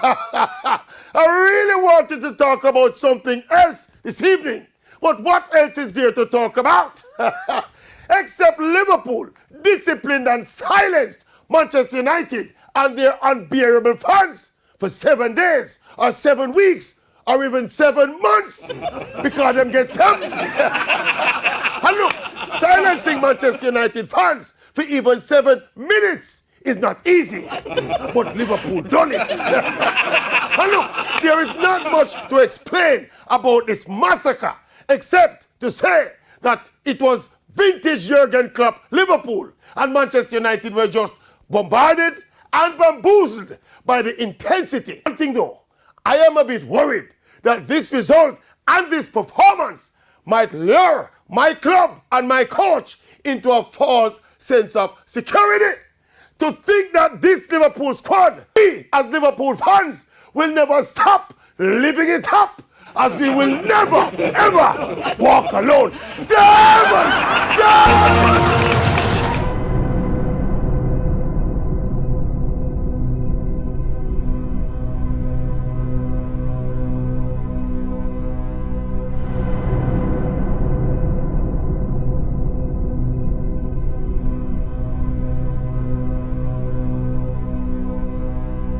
I really wanted to talk about something else this evening. But what else is there to talk about? Except Liverpool disciplined and silenced Manchester United and their unbearable fans for 7 days or 7 weeks or even 7 months because them get something. And look, silencing Manchester United fans for even 7 minutes is not easy, but Liverpool done it. And look, there is not much to explain about this massacre except to say that it was vintage Jurgen Klopp Liverpool and Manchester United were just bombarded and bamboozled by the intensity. One thing though, I am a bit worried that this result and this performance might lure my club and my coach into a false sense of security. To think that this Liverpool squad, we as Liverpool fans, will never stop living it up, as we will never, ever walk alone. 7!